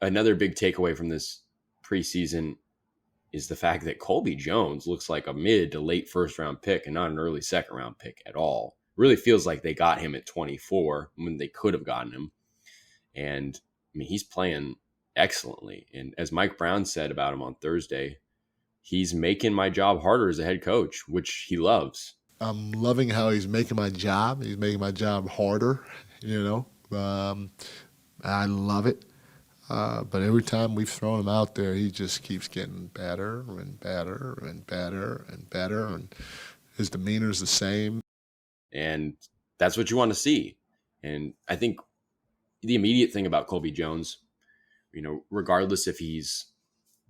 another big takeaway from this preseason is the fact that Colby Jones looks like a mid to late first round pick and not an early second round pick at all. Really feels like they got him at 24 when they could have gotten him. And I mean, he's playing excellently. And as Mike Brown said about him on Thursday, he's making my job harder as a head coach, which he loves. I'm loving how he's making my job. He's making my job harder, I love it. But every time we've thrown him out there, he just keeps getting better and better and better and better. And his demeanor's the same. And that's what you want to see. And I think the immediate thing about Colby Jones, regardless if he's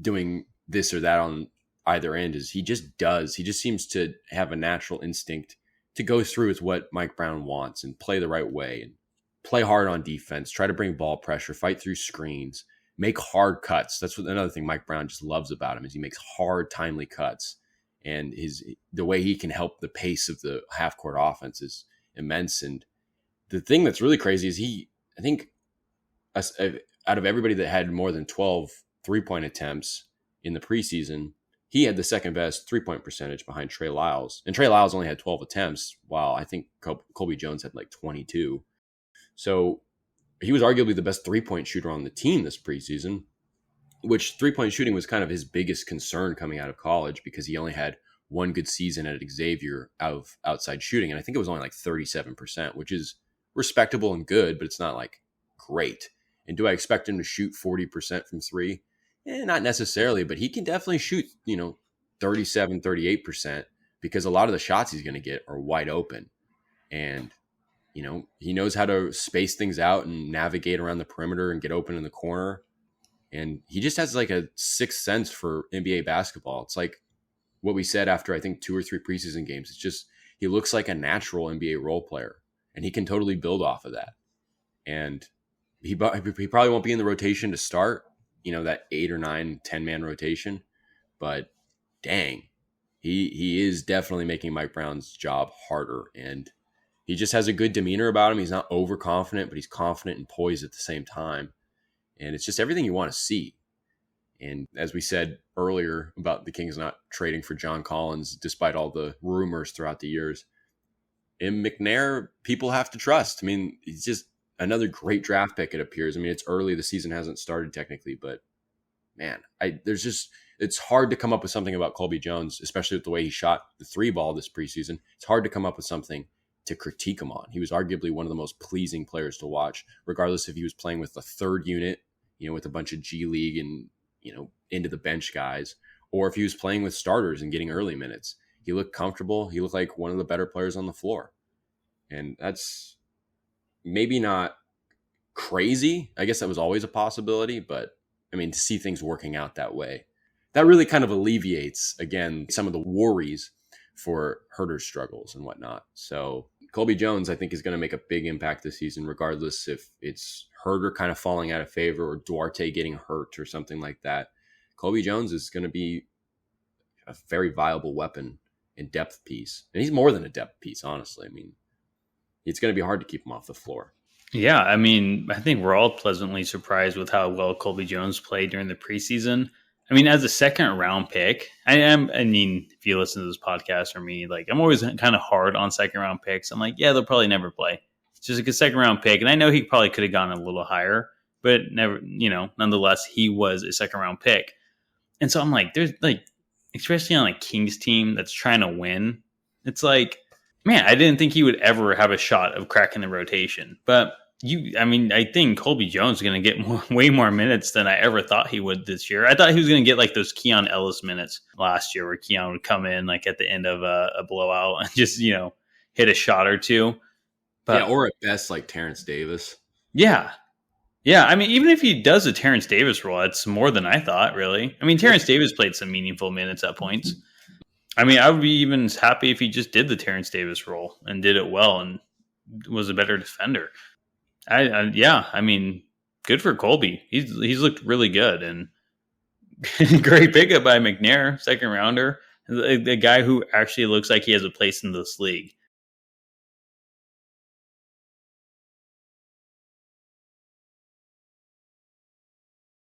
doing this or that on either end, is he just seems to have a natural instinct to go through with what Mike Brown wants and play the right way and play hard on defense, try to bring ball pressure, fight through screens, make hard cuts. That's another thing Mike Brown just loves about him is he makes hard, timely cuts. And the way he can help the pace of the half-court offense is immense. And the thing that's really crazy is I think out of everybody that had more than 12 three-point attempts in the preseason, he had the second best three-point percentage behind Trey Lyles. And Trey Lyles only had 12 attempts, while I think Colby Jones had like 22. So he was arguably the best three-point shooter on the team this preseason, which three-point shooting was kind of his biggest concern coming out of college because he only had one good season at Xavier of outside shooting. And I think it was only like 37%, which is respectable and good, but it's not like great. And do I expect him to shoot 40% from three? Not necessarily, but he can definitely shoot, 37, 38% because a lot of the shots he's going to get are wide open. And, he knows how to space things out and navigate around the perimeter and get open in the corner. And he just has like a sixth sense for NBA basketball. It's like what we said after, I think, 2 or 3 preseason games. It's just, he looks like a natural NBA role player and he can totally build off of that. And he probably won't be in the rotation to start, that 8 or 9, 10-man rotation. But dang, he is definitely making Mike Brown's job harder. And he just has a good demeanor about him. He's not overconfident, but he's confident and poised at the same time. And it's just everything you want to see. And as we said earlier about the Kings not trading for John Collins, despite all the rumors throughout the years, in McNair, people have to trust. I mean, he's just another great draft pick, it appears. I mean, it's early. The season hasn't started technically, but man, it's hard to come up with something about Colby Jones, especially with the way he shot the 3-ball this preseason. It's hard to come up with something to critique him on. He was arguably one of the most pleasing players to watch, regardless if he was playing with the third unit, with a bunch of G League and, into the bench guys, or if he was playing with starters and getting early minutes. He looked comfortable. He looked like one of the better players on the floor. And that's maybe not crazy. I guess that was always a possibility, but I mean, to see things working out that way, that really kind of alleviates, again, some of the worries for Huerter's struggles and whatnot. So Colby Jones, I think, is going to make a big impact this season, regardless if it's Huerter kind of falling out of favor or Duarte getting hurt or something like that. Colby Jones is going to be a very viable weapon and depth piece. And he's more than a depth piece, honestly. I mean, it's going to be hard to keep him off the floor. Yeah, I mean, I think we're all pleasantly surprised with how well Colby Jones played during the preseason. I mean, as a second round pick, I mean, if you listen to this podcast or me, like, I'm always kind of hard on second round picks. I'm like, yeah, they'll probably never play. It's just like a second round pick. And I know he probably could have gone a little higher, but never, nonetheless, he was a second round pick. And so I'm like, there's like, especially on a Kings team that's trying to win, it's like, man, I didn't think he would ever have a shot of cracking the rotation. But I think Colby Jones is going to get way more minutes than I ever thought he would this year. I thought he was going to get like those Keon Ellis minutes last year where Keon would come in like at the end of a blowout and just, hit a shot or two. But, yeah, or at best like Terrence Davis. Yeah. Yeah, I mean, even if he does a Terrence Davis role, it's more than I thought, really. I mean, Terrence Davis played some meaningful minutes at points. I mean, I would be even happy if he just did the Terrence Davis role and did it well and was a better defender. I mean, good for Colby. He's looked really good and great pickup by McNair, second rounder. A guy who actually looks like he has a place in this league.